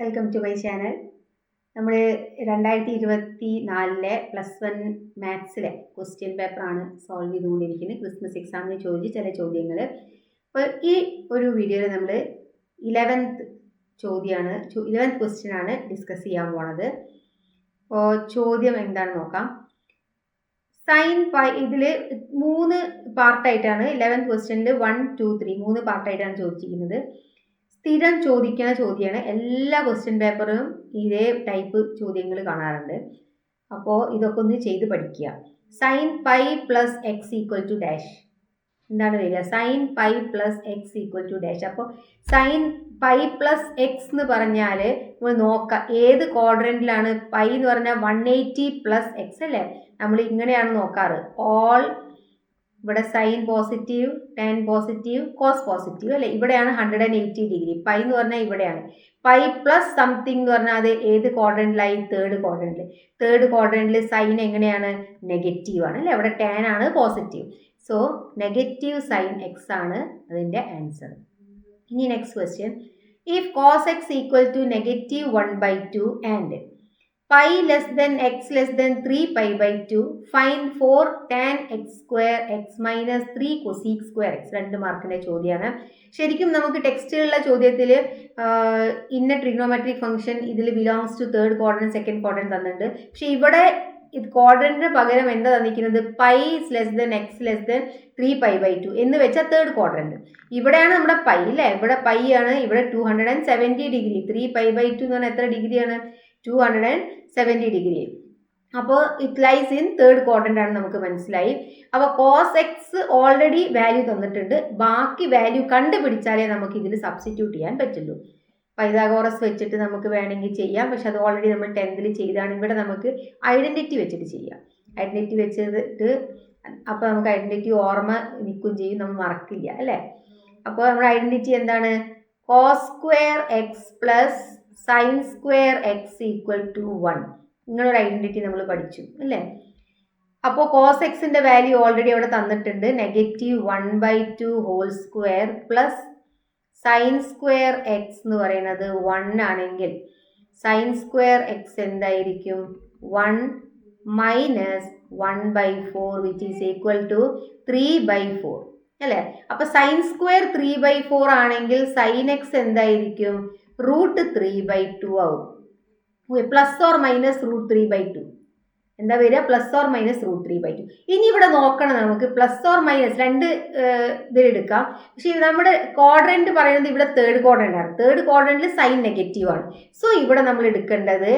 Welcome to my channel. നമ്മൾ 2024 +1 മാത്സിലെ question പേപ്പറാണ് solve ചെയ്തുകൊണ്ടിരിക്കുന്നത്. ക്രിസ്മസ് എക്സാമിന് ചോദിച്ച ചില ചോദ്യങ്ങൾ. അപ്പോൾ ഈ ഒരു വീഡിയോയിൽ നമ്മൾ 11th ക്വസ്റ്റ്യൻ ആണ് ഡിസ്കസ് ചെയ്യാൻ പോണത്. അപ്പോൾ ചോദ്യം എന്താണെന്ന് നോക്കാം. സൈൻ പൈ, ഇതിൽ 3 പാർട്ടായിട്ടാണ് 11th ക്വസ്റ്റ്യനിൽ 1, 2, 3 3 പാർട്ടായിട്ടാണ് ചോദിച്ചിരിക്കുന്നത്. സ്ഥിരം ചോദിക്കുന്ന ചോദ്യമാണ്. എല്ലാ ക്വസ്റ്റ്യൻ പേപ്പറും ഇതേ ടൈപ്പ് ചോദ്യങ്ങൾ കാണാറുണ്ട്. അപ്പോൾ ഇതൊക്കെ ഒന്ന് ചെയ്ത് പഠിക്കുക. Sine pi plus x equal to dash എന്താണ് വരിക? Sine pi plus x equal to dash. അപ്പോൾ സൈൻ പൈ പ്ലസ് എക്സ് എന്ന് പറഞ്ഞാൽ നമ്മൾ നോക്കാം ഏത് ക്വാഡ്രൻറ്റിലാണ്. പൈ എന്ന് പറഞ്ഞാൽ 180 പ്ലസ് എക്സ് അല്ലേ? നമ്മൾ ഇങ്ങനെയാണ് നോക്കാറ്. ഓൾ ഇവിടെ sine positive, tan positive, cos positive അല്ലേ? ഇവിടെയാണ് 180 ഡിഗ്രി. പൈ എന്ന് പറഞ്ഞാൽ ഇവിടെയാണ്. പൈ പ്ലസ് സംതിങ് എന്ന് പറഞ്ഞാൽ അത് ഏത് ക്വാഡ്രൻറ്റിലായി? തേർഡ് ക്വാഡ്രൻറ്റിൽ സൈൻ എങ്ങനെയാണ്? നെഗറ്റീവ് ആണ് അല്ലേ? അവിടെ ടാൻ ആണ് positive. So negative sine x ആണ് അതിൻ്റെ ആൻസർ. ഇനി next question. If cos x equal to -1/2 and pi less than x less than 3π/2 find 4 tan x² x - 3 cosec² x. 2 മാർക്കിന്റെ ചോദ്യമാണ്. ശരിക്കും നമുക്ക് ടെക്സ്റ്റിലുള്ള ചോദ്യത്തിൽ ഇന്ന ട്രിഗ്നോമെട്രിക് ഫംഗ്ഷൻ ഇതിൽ belongs to third quadrant, second quadrant തന്നിട്ടുണ്ട്. പക്ഷെ ഇവിടെ ക്വാഡ്രന്റിന് പകരം എന്താ തന്നിരിക്കുന്നത്? Pi less than x less than 3π/2 എന്ന് വെച്ചാൽ തേർഡ് ക്വാഡ്രന്റ്. ഇവിടെയാണ് നമ്മുടെ പൈ അല്ലേ? ഇവിടെ പൈ ആണ്. ഇവിടെ 270 ഡിഗ്രി. 3π/2 എന്ന് പറഞ്ഞാൽ എത്ര ഡിഗ്രിയാണ്? 270 ഡിഗ്രി. അപ്പോൾ it lies in third quadrant ആണ് നമുക്ക് മനസ്സിലായി. അപ്പോൾ കോസ് എക്സ് ഓൾറെഡി വാല്യൂ തന്നിട്ടുണ്ട്. ബാക്കി വാല്യൂ കണ്ടുപിടിച്ചാലേ നമുക്ക് ഇതിൽ സബ്സ്റ്റിറ്റ്യൂട്ട് ചെയ്യാൻ പറ്റുള്ളൂ. പൈതഗോറസ് വെച്ചിട്ട് നമുക്ക് വേണമെങ്കിൽ ചെയ്യാം. പക്ഷെ അത് ഓൾറെഡി നമ്മൾ 10th ചെയ്താണ്. ഇവിടെ നമുക്ക് ഐഡൻറ്റിറ്റി വെച്ചിട്ട് ചെയ്യാം. ഐഡൻറ്റിറ്റി വെച്ചിട്ട് അപ്പോൾ നമുക്ക് ഐഡൻറ്റിറ്റി ഓർമ്മ നിൽക്കുകയും ചെയ്യും, നമ്മൾ മറക്കില്ല അല്ലേ? അപ്പോൾ നമ്മുടെ ഐഡൻറ്റിറ്റി എന്താണ്? cos² x plus sin² x equal to 1. ഇങ്ങനൊരു ഐഡൻറ്റിറ്റി നമ്മൾ പഠിച്ചു അല്ലേ? അപ്പോൾ കോസ് എക്സിൻ്റെ വാല്യൂ ഓൾറെഡി അവിടെ തന്നിട്ടുണ്ട്. -1/2 whole square plus sin² x എന്ന് പറയുന്നത് 1 ആണെങ്കിൽ sin² x എന്തായിരിക്കും? 1 minus 1/4 which is equal to 3/4 അല്ലേ? അപ്പോൾ sin² 3/4 ആണെങ്കിൽ sin x എന്തായിരിക്കും? √3/2 ആവും. പ്ലസ് ഓർ മൈനസ് √3/2 എന്താ വരിക? Plus or minus √3/2. ഇനി ഇവിടെ നോക്കണം നമുക്ക്. Plus or minus 2 ഇതിലെടുക്കാം. പക്ഷെ നമ്മുടെ ക്വാഡ്രന്റ് പറയുന്നത് ഇവിടെ തേർഡ് ക്വാഡ്രന്റ് ആണ്. തേർഡ് ക്വാഡ്രന്റിൽ സൈൻ നെഗറ്റീവ് ആണ്. സോ ഇവിടെ നമ്മൾ എടുക്കേണ്ടത്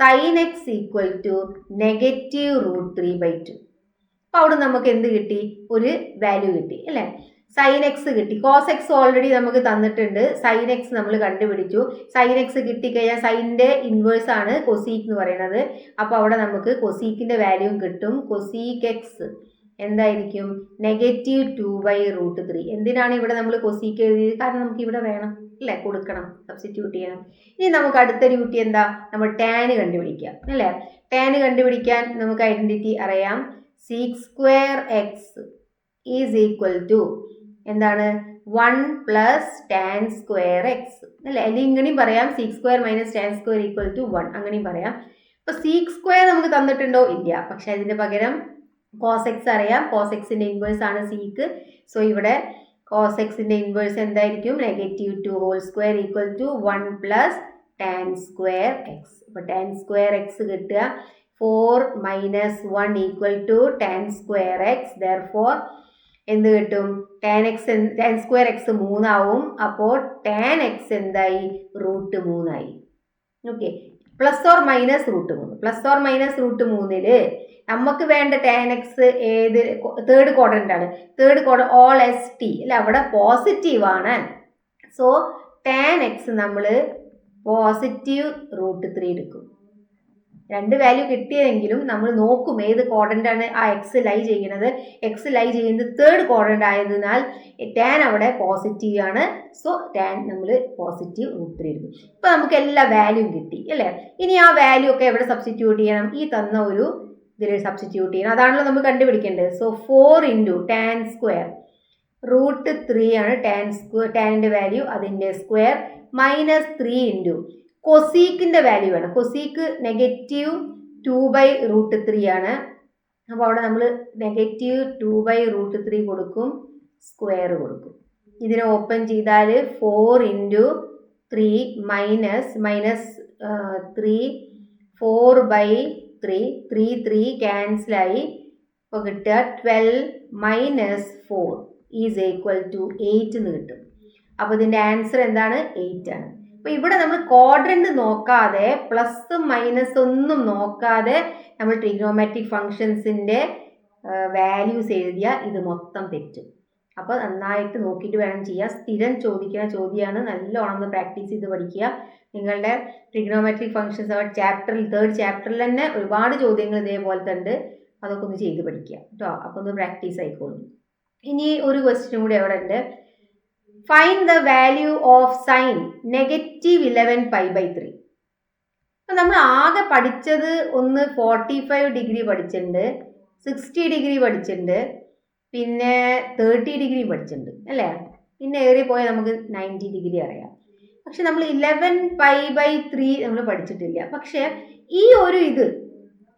സൈൻ എക്സ് ഈക്വൽ ടു -√3/2. അപ്പോൾ അവിടെ നമുക്ക് എന്ത് കിട്ടി? ഒരു വാല്യൂ കിട്ടി അല്ലേ? സൈൻ എക്സ് കിട്ടി. കോസ് എക്സ് ഓൾറെഡി നമുക്ക് തന്നിട്ടുണ്ട്. സൈൻ എക്സ് നമ്മൾ കണ്ടുപിടിച്ചു. സൈൻ എക്സ് കിട്ടിക്കഴിഞ്ഞാൽ സൈനിൻ്റെ ഇൻവേഴ്സ് ആണ് കൊസീക്ക് എന്ന് പറയുന്നത്. അപ്പോൾ അവിടെ നമുക്ക് കൊസീക്കിൻ്റെ വാല്യൂ കിട്ടും. കൊസീക്ക് എക്സ് എന്തായിരിക്കും? -2/√3. എന്തിനാണ് ഇവിടെ നമ്മൾ കൊസീക്ക് എഴുതിയത്? കാരണം നമുക്ക് ഇവിടെ വേണം അല്ലേ? കൊടുക്കണം, സബ്സ്റ്റിറ്റ്യൂട്ട് ചെയ്യണം. ഇനി നമുക്ക് അടുത്ത ഡ്യൂട്ടി എന്താ? നമ്മൾ ടാന് കണ്ടുപിടിക്കാം അല്ലേ? ടാന് കണ്ടുപിടിക്കാൻ നമുക്ക് ഐഡൻറ്റിറ്റി അറിയാം. sec² x is equal to എന്താണ്? 1 പ്ലസ് tan² x അല്ലേ? അല്ലെങ്കിൽ ഇങ്ങനെയും പറയാം. sec² - tan² ഈക്വൽ ടു 1 അങ്ങനെയും പറയാം. അപ്പോൾ sec² നമുക്ക് തന്നിട്ടുണ്ടോ? ഇല്ല. പക്ഷെ അതിൻ്റെ പകരം കോസ് എക്സ് അറിയാം. കോസ് എക്സിൻ്റെ ഇൻവേഴ്സ് ആണ് സീക്ക്. സോ ഇവിടെ കോസ് എക്സിൻ്റെ ഇൻവേഴ്സ് എന്തായിരിക്കും? -2 whole square equal to 1 plus tan² x. അപ്പോൾ tan² x കിട്ടുക 4 minus 1 equal to tan² x. Therefore എന്ത് കിട്ടും? tan² x 3 ആവും. അപ്പോൾ tan x എന്തായി? √3 ആയി. Okay. Plus or minus √3. Plus or minus √3 നമുക്ക് വേണ്ട tan x ഏത്? തേർഡ് ക്വാഡ്രന്റ് ആണ്. തേർഡ് ക്വാഡ്രന്റ് ഓൾ ST അല്ല, അവിടെ പോസിറ്റീവ് ആണ്. സോ tan x നമ്മൾ പോസിറ്റീവ് √3 എടുക്കും. 2 വാല്യൂ കിട്ടിയതെങ്കിലും നമ്മൾ നോക്കും ഏത് ക്വാഡ്രന്റ് ആണ് ആ എക്സ് ലൈ ചെയ്യുന്നത്. എക്സ് ലൈ ചെയ്യുന്നത് തേർഡ് ക്വാഡ്രന്റ് ആയതിനാൽ ടാൻ അവിടെ പോസിറ്റീവ് ആണ്. സോ ടാൻ നമ്മൾ പോസിറ്റീവ് √3 എടുക്കും. ഇപ്പം നമുക്ക് എല്ലാ വാല്യൂയും കിട്ടി അല്ലേ? ഇനി ആ വാല്യൂ ഒക്കെ എവിടെ സബ്സ്റ്റിറ്റ്യൂട്ട് ചെയ്യണം? ഈ തന്ന ഒരു ഇതിൽ സബ്സ്റ്റിറ്റ്യൂട്ട് ചെയ്യണം. അതാണല്ലോ നമ്മൾ കണ്ടുപിടിക്കേണ്ടത്. സോ 4 × tan² √3 ആണ് ടാനിൻ്റെ വാല്യൂ, അതിൻ്റെ സ്ക്വയർ -3 × കൊസീക്കിൻ്റെ വാല്യൂ ആണ്. കൊസീക്ക് -2/√3 ആണ്. അപ്പോൾ അവിടെ നമ്മൾ -2/√3 കൊടുക്കും, സ്ക്വയർ കൊടുക്കും. ഇതിനെ ഓപ്പൺ ചെയ്താൽ 4 × 3 -3 4/3 3 ക്യാൻസലായി. അപ്പോൾ കിട്ടുക 12 - 4 ഈസ് ഈക്വൽ ടു 8 എന്ന് കിട്ടും. അപ്പോൾ ഇതിൻ്റെ ആൻസർ എന്താണ്? 8 ആണ്. അപ്പോൾ ഇവിടെ നമ്മൾ ക്വാഡ്രന്റ് നോക്കാതെ പ്ലസ് മൈനസ് ഒന്നും നോക്കാതെ നമ്മൾ ട്രിഗണോമെട്രിക് ഫങ്ഷൻസിൻ്റെ വാല്യൂസ് എഴുതിയാൽ ഇത് മൊത്തം തെറ്റും. അപ്പോൾ നന്നായിട്ട് നോക്കിയിട്ട് വേണം ചെയ്യാൻ. സ്ഥിരം ചോദിക്കുന്ന ചോദ്യമാണ്. നല്ലോണം ഒന്ന് പ്രാക്ടീസ് ചെയ്ത് പഠിക്കുക. നിങ്ങളുടെ ട്രിഗണോമെട്രിക് ഫങ്ഷൻസ് ചാപ്റ്ററിൽ 3rd ചാപ്റ്ററിൽ തന്നെ ഒരുപാട് ചോദ്യങ്ങൾ ഇതേപോലത്തെ ഉണ്ട്. അതൊക്കെ ഒന്ന് ചെയ്ത് പഠിക്കുക കേട്ടോ. അപ്പോൾ ഒന്ന് പ്രാക്ടീസ് ആയിക്കോളും. ഇനി ഒരു ക്വസ്റ്റ്യൻ കൂടി അവിടെ ഉണ്ട്. Find the value of sine -11π/3. അപ്പം നമ്മൾ ആകെ പഠിച്ചത് ഒന്ന് 45 ഡിഗ്രി പഠിച്ചിട്ടുണ്ട്, 60 ഡിഗ്രി പഠിച്ചിട്ടുണ്ട്, പിന്നെ 30 ഡിഗ്രി പഠിച്ചിട്ടുണ്ട് അല്ലേ. പിന്നെ ഏറി പോയാൽ നമുക്ക് 90 ഡിഗ്രി അറിയാം. പക്ഷെ നമ്മൾ 11π/3 നമ്മൾ പഠിച്ചിട്ടില്ല. പക്ഷെ ഈ ഒരു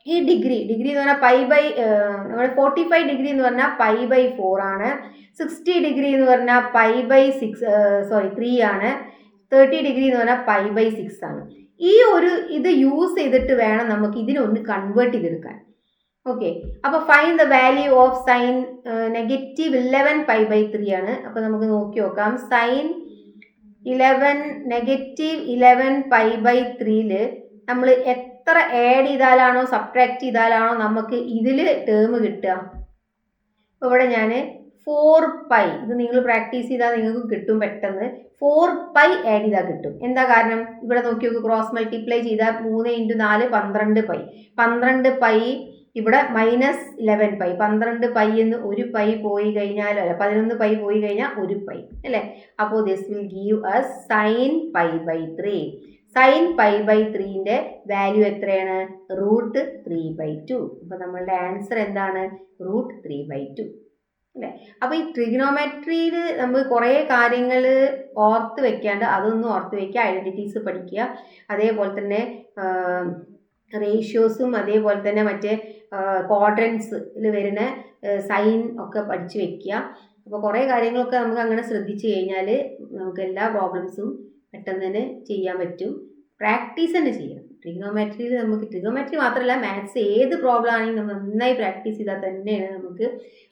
ഈ ഡിഗ്രി എന്ന് പറഞ്ഞാൽ നമ്മുടെ 45 ഡിഗ്രി എന്ന് പറഞ്ഞാൽ π/4 ആണ്. 60 ഡിഗ്രി എന്ന് പറഞ്ഞാൽ π/3 ആണ്. 30 ഡിഗ്രി എന്ന് പറഞ്ഞാൽ π/6 ആണ്. ഈ ഇത് യൂസ് ചെയ്തിട്ട് വേണം നമുക്ക് ഇതിനൊന്ന് കൺവേർട്ട് ചെയ്തെടുക്കാൻ. ഓക്കെ, അപ്പോൾ find the value of sine -11π/3 ആണ്. അപ്പോൾ നമുക്ക് നോക്കി നോക്കാം. സൈൻ -11π/3 നമ്മൾ എത്ര ആഡ് ചെയ്താലാണോ സബ്ട്രാക്ട് ചെയ്താലാണോ നമുക്ക് ഇതിൽ ടേം കിട്ടുക. അപ്പോൾ ഇവിടെ ഞാൻ 4π, ഇത് നിങ്ങൾ പ്രാക്ടീസ് ചെയ്താൽ നിങ്ങൾക്ക് കിട്ടും പെട്ടെന്ന്. 4π ആഡ് ചെയ്താൽ കിട്ടും. എന്താ കാരണം? ഇവിടെ നോക്കി നോക്ക്, ക്രോസ് മൾട്ടിപ്ലൈ ചെയ്താൽ 3 × 4 12π. 12π ഇവിടെ -11π. 12π എന്ന് ഒരു പൈ പോയി കഴിഞ്ഞാൽ 11π പോയി കഴിഞ്ഞാൽ 1π അല്ലേ. അപ്പോൾ this will give us sin π/3. sin π/3ൻ്റെ വാല്യൂ എത്രയാണ്? √3/2. അപ്പോൾ നമ്മളുടെ ആൻസർ എന്താണ്? √3/2 അല്ലേ. അപ്പോൾ ഈ ട്രിഗണോമെട്രിയിൽ നമ്മൾ കുറേ കാര്യങ്ങൾ ഓർത്ത് വെക്കാണ്ട് അതൊന്നും ഓർത്ത് വയ്ക്കുക. ഐഡൻറ്റിറ്റീസ് പഠിക്കുക. അതേപോലെ തന്നെ റേഷ്യോസും അതേപോലെ തന്നെ മറ്റേ ക്വാഡ്രൻസിൽ വരുന്ന സൈൻ ഒക്കെ പഠിച്ചു വെക്കുക. അപ്പോൾ കുറേ കാര്യങ്ങളൊക്കെ നമുക്ക് അങ്ങനെ ശ്രദ്ധിച്ചു കഴിഞ്ഞാൽ നമുക്ക് എല്ലാ പ്രോബ്ലംസും പെട്ടെന്ന് തന്നെ ചെയ്യാൻ പറ്റും. പ്രാക്ടീസ് തന്നെ ചെയ്യണം. ട്രിഗണോമെട്രിയിൽ നമുക്ക് ട്രിഗണോമെട്രി മാത്രമല്ല മാത്സ് ഏത് പ്രോബ്ലം ആണെങ്കിലും നമ്മൾ നന്നായി പ്രാക്ടീസ് ചെയ്താൽ തന്നെയാണ് നമുക്ക്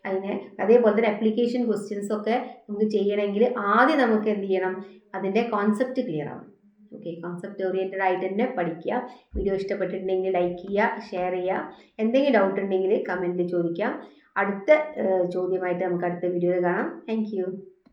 അതിനെ. അതേപോലെ തന്നെ അപ്ലിക്കേഷൻ ക്വസ്റ്റ്യൻസ് ഒക്കെ നമുക്ക് ചെയ്യണമെങ്കിൽ ആദ്യം നമുക്ക് എന്ത് ചെയ്യണം? അതിൻ്റെ കോൺസെപ്റ്റ് ക്ലിയർ ആവണം. ഓക്കെ, കോൺസെപ്റ്റ് ഓറിയൻറ്റഡ് ആയിട്ട് തന്നെ പഠിക്കുക. വീഡിയോ ഇഷ്ടപ്പെട്ടിട്ടുണ്ടെങ്കിൽ ലൈക്ക് ചെയ്യുക, ഷെയർ ചെയ്യുക. എന്തെങ്കിലും ഡൗട്ട് ഉണ്ടെങ്കിൽ കമൻറ്റിൽ ചോദിക്കാം. അടുത്ത ചോദ്യമായിട്ട് നമുക്ക് അടുത്ത വീഡിയോയിൽ കാണാം. താങ്ക്